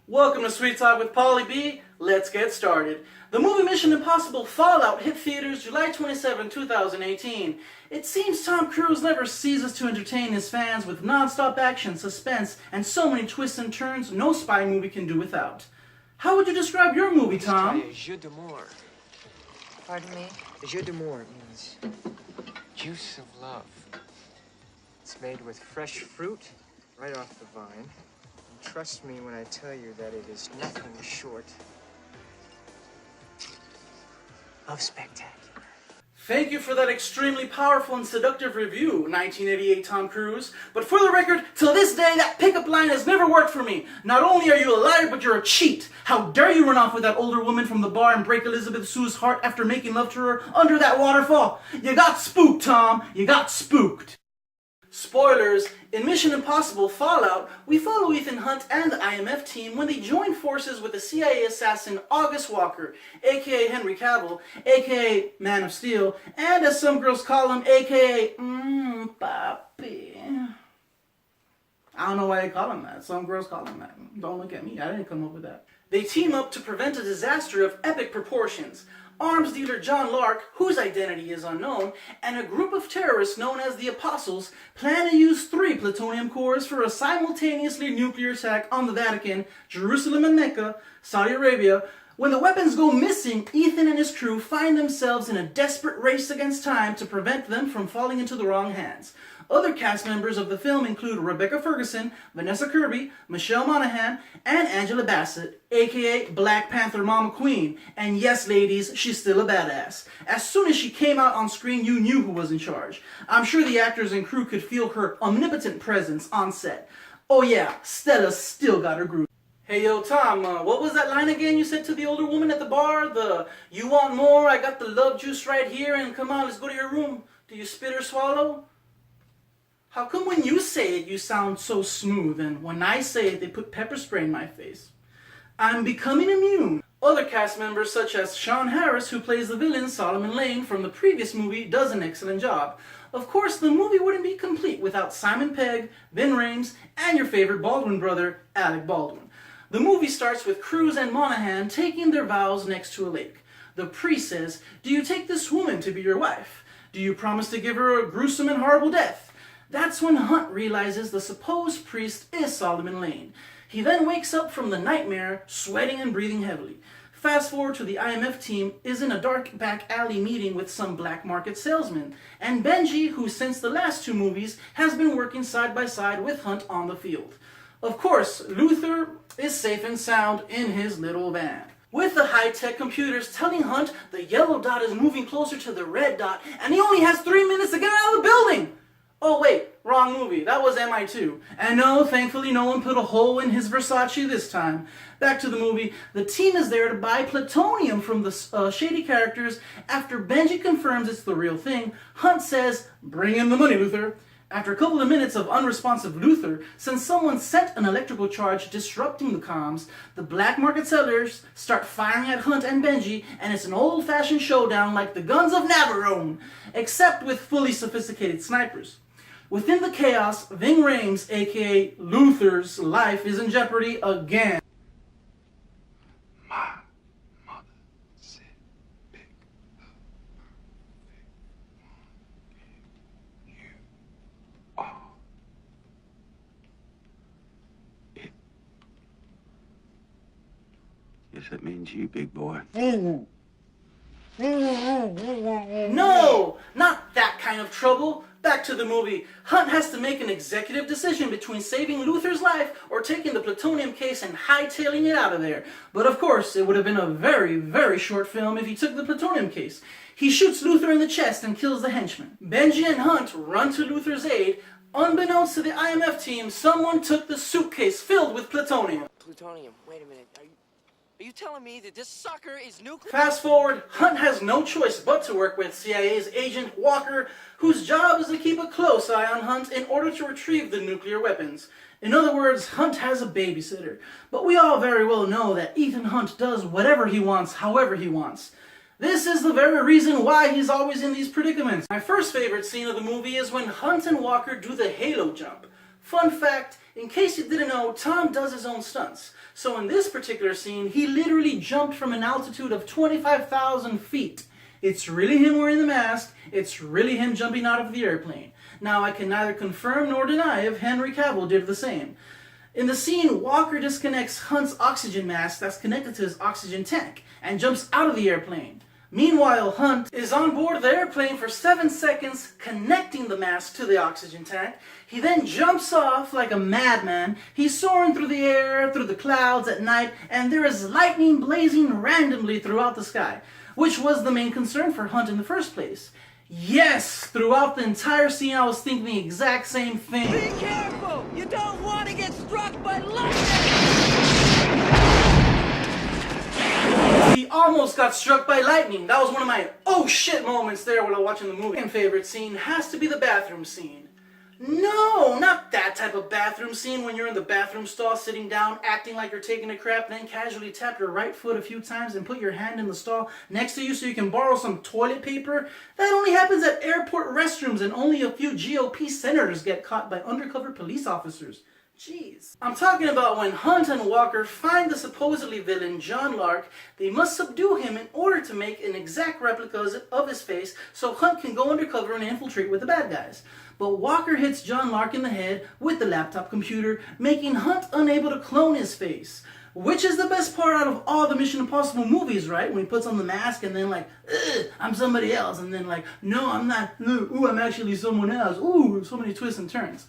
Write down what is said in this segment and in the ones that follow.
Welcome to Sweet Talk with Pauly B. Let's get started. The movie Mission Impossible Fallout hit theaters July 27, 2018. It seems Tom Cruise never ceases to entertain his fans with non-stop action, suspense, and so many twists and turns no spy movie can do without. How would you describe your movie, Tom? Jeu d'amour. Pardon me? Jeu d'amour means juice of love. It's made with fresh fruit right off the vine. And trust me when I tell you that it is nothing short of spectacular. Thank you for that extremely powerful and seductive review, 1988 Tom Cruise. But for the record, till this day, that pickup line has never worked for me. Not only are you a liar, but you're a cheat. How dare you run off with that older woman from the bar and break Elizabeth Sue's heart after making love to her under that waterfall? You got spooked, Tom. You got spooked. Spoilers, in Mission Impossible Fallout, we follow Ethan Hunt and the IMF team when they join forces with the CIA assassin August Walker, aka Henry Cavill, aka Man of Steel, and as some girls call him, aka Papi. I don't know why they call him that. Some girls call him that. Don't look at me. I didn't come up with that. They team up to prevent a disaster of epic proportions. Arms dealer John Lark, whose identity is unknown, and a group of terrorists known as the Apostles plan to use 3 plutonium cores for a simultaneously nuclear attack on the Vatican, Jerusalem and Mecca, Saudi Arabia. When the weapons go missing, Ethan and his crew find themselves in a desperate race against time to prevent them from falling into the wrong hands. Other cast members of the film include Rebecca Ferguson, Vanessa Kirby, Michelle Monaghan, and Angela Bassett, aka Black Panther Mama Queen. And yes, ladies, she's still a badass. As soon as she came out on screen, you knew who was in charge. I'm sure the actors and crew could feel her omnipotent presence on set. Oh yeah, Stella still got her groove. Hey yo, Tom, what was that line again you said to the older woman at the bar? You want more, I got the love juice right here, and come on, let's go to your room. Do you spit or swallow? How come when you say it, you sound so smooth, and when I say it, they put pepper spray in my face? I'm becoming immune. Other cast members, such as Sean Harris, who plays the villain Solomon Lane from the previous movie, does an excellent job. Of course, the movie wouldn't be complete without Simon Pegg, Vin Rames, and your favorite Baldwin brother, Alec Baldwin. The movie starts with Cruise and Monaghan taking their vows next to a lake. The priest says, "Do you take this woman to be your wife? Do you promise to give her a gruesome and horrible death?" That's when Hunt realizes the supposed priest is Solomon Lane. He then wakes up from the nightmare, sweating and breathing heavily. Fast forward to the IMF team is in a dark back alley meeting with some black market salesmen, and Benji, who since the last 2 movies has been working side by side with Hunt on the field. Of course, Luther is safe and sound in his little van, with the high-tech computers telling Hunt the yellow dot is moving closer to the red dot, and he only has 3 minutes to get out of the building! Oh wait, wrong movie. That was MI2. And no, thankfully no one put a hole in his Versace this time. Back to the movie. The team is there to buy plutonium from the shady characters. After Benji confirms it's the real thing, Hunt says, "Bring in the money, Luther." After a couple of minutes of unresponsive Luther, since someone set an electrical charge disrupting the comms, the black market sellers start firing at Hunt and Benji, and it's an old-fashioned showdown like the guns of Navarone, except with fully sophisticated snipers. Within the chaos, Vin Rames, aka Luther's life is in jeopardy again. My mother said, "Pick the perfect one. You are it." Yes, that means you, big boy. No! Not that kind of trouble! Back to the movie. Hunt has to make an executive decision between saving Luther's life or taking the plutonium case and hightailing it out of there. But of course, it would have been a very, very short film if he took the plutonium case. He shoots Luther in the chest and kills the henchman. Benji and Hunt run to Luther's aid. Unbeknownst to the IMF team, someone took the suitcase filled with plutonium. Plutonium. Wait a minute. Are you telling me that this sucker is nuclear? Fast forward, Hunt has no choice but to work with CIA's agent Walker, whose job is to keep a close eye on Hunt in order to retrieve the nuclear weapons. In other words, Hunt has a babysitter. But we all very well know that Ethan Hunt does whatever he wants, however he wants. This is the very reason why he's always in these predicaments. My first favorite scene of the movie is when Hunt and Walker do the halo jump. Fun fact, in case you didn't know, Tom does his own stunts. So in this particular scene, he literally jumped from an altitude of 25,000 feet. It's really him wearing the mask, it's really him jumping out of the airplane. Now I can neither confirm nor deny if Henry Cavill did the same. In the scene, Walker disconnects Hunt's oxygen mask that's connected to his oxygen tank and jumps out of the airplane. Meanwhile, Hunt is on board the airplane for 7 seconds, connecting the mask to the oxygen tank. He then jumps off like a madman. He's soaring through the air, through the clouds at night, and there is lightning blazing randomly throughout the sky, which was the main concern for Hunt in the first place. Yes, throughout the entire scene I was thinking the exact same thing. Be careful! You don't want to get struck by lightning! He almost got struck by lightning. That was one of my oh shit moments there while I was watching the movie. My favorite scene has to be the bathroom scene. No, not that type of bathroom scene when you're in the bathroom stall sitting down acting like you're taking a crap, then casually tap your right foot a few times and put your hand in the stall next to you so you can borrow some toilet paper. That only happens at airport restrooms and only a few GOP senators get caught by undercover police officers. Jeez. I'm talking about when Hunt and Walker find the supposedly villain John Lark. They must subdue him in order to make an exact replica of his face so Hunt can go undercover and infiltrate with the bad guys. But Walker hits John Lark in the head with the laptop computer, making Hunt unable to clone his face. Which is the best part out of all the Mission Impossible movies, right? When he puts on the mask and then like, I'm somebody else. And then like, no, I'm not. Ooh, I'm actually someone else. Ooh, so many twists and turns.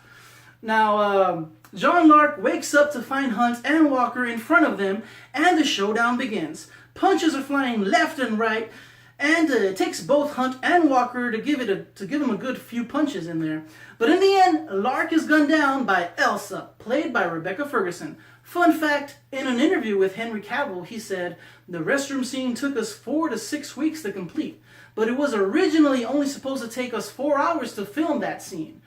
Now, John Lark wakes up to find Hunt and Walker in front of them, and the showdown begins. Punches are flying left and right, and it takes both Hunt and Walker to give him a good few punches in there. But in the end, Lark is gunned down by Elsa, played by Rebecca Ferguson. Fun fact, in an interview with Henry Cavill, he said, the restroom scene took us 4 to 6 weeks to complete, but it was originally only supposed to take us 4 hours to film that scene.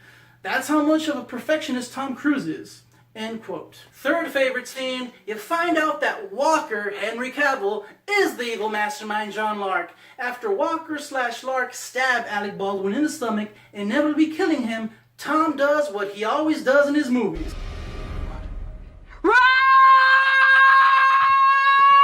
That's how much of a perfectionist Tom Cruise is. End quote. Third favorite scene, you find out that Walker, Henry Cavill, is the evil mastermind John Lark. After Walker/Lark stab Alec Baldwin in the stomach, inevitably killing him, Tom does what he always does in his movies.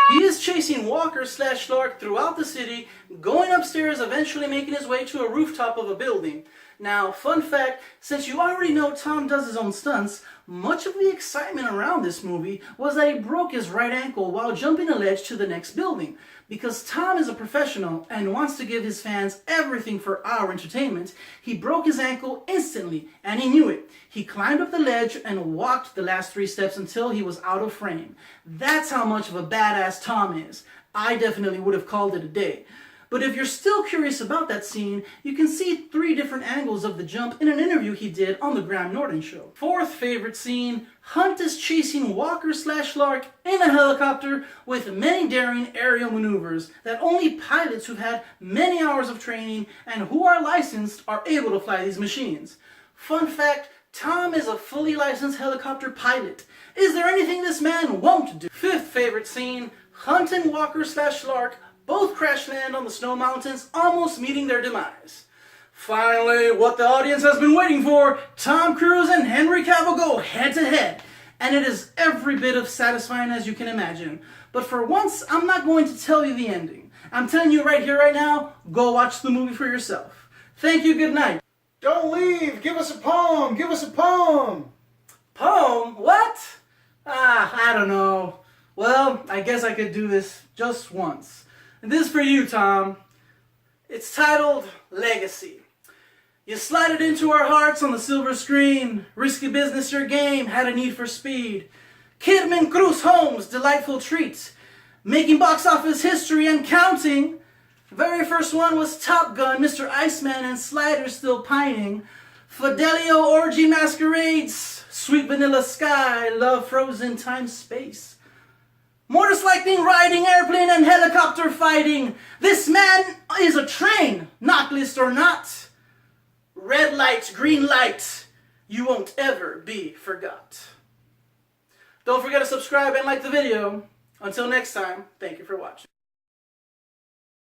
He is chasing Walker/Lark throughout the city, going upstairs, eventually making his way to a rooftop of a building. Now, fun fact, since you already know Tom does his own stunts, much of the excitement around this movie was that he broke his right ankle while jumping a ledge to the next building. Because Tom is a professional and wants to give his fans everything for our entertainment, he broke his ankle instantly, and he knew it. He climbed up the ledge and walked the last 3 steps until he was out of frame. That's how much of a badass Tom is. I definitely would have called it a day. But if you're still curious about that scene, you can see 3 different angles of the jump in an interview he did on the Graham Norton Show. Fourth favorite scene, Hunt is chasing Walker/Lark in a helicopter with many daring aerial maneuvers that only pilots who've had many hours of training and who are licensed are able to fly these machines. Fun fact, Tom is a fully licensed helicopter pilot. Is there anything this man won't do? Fifth favorite scene, Hunt and Walker/Lark both crash land on the snow mountains, almost meeting their demise. Finally, what the audience has been waiting for, Tom Cruise and Henry Cavill go head to head. And it is every bit as satisfying as you can imagine. But for once, I'm not going to tell you the ending. I'm telling you right here, right now, go watch the movie for yourself. Thank you, good night. Don't leave! Give us a poem! Give us a poem! Poem? What? I don't know. Well, I guess I could do this just once. And this is for you, Tom. It's titled Legacy. You slide it into our hearts on the silver screen. Risky business, your game had a need for speed. Kidman Cruz Holmes, delightful treat. Making box office history and counting. Very first one was Top Gun, Mr. Iceman and Sliders still pining. Fidelio Orgy Masquerades, Sweet Vanilla Sky, Love Frozen Time Space. Motorcycling, riding, airplane, and helicopter fighting. This man is a train, knock list or not. Red light, green light, you won't ever be forgot. Don't forget to subscribe and like the video. Until next time, thank you for watching.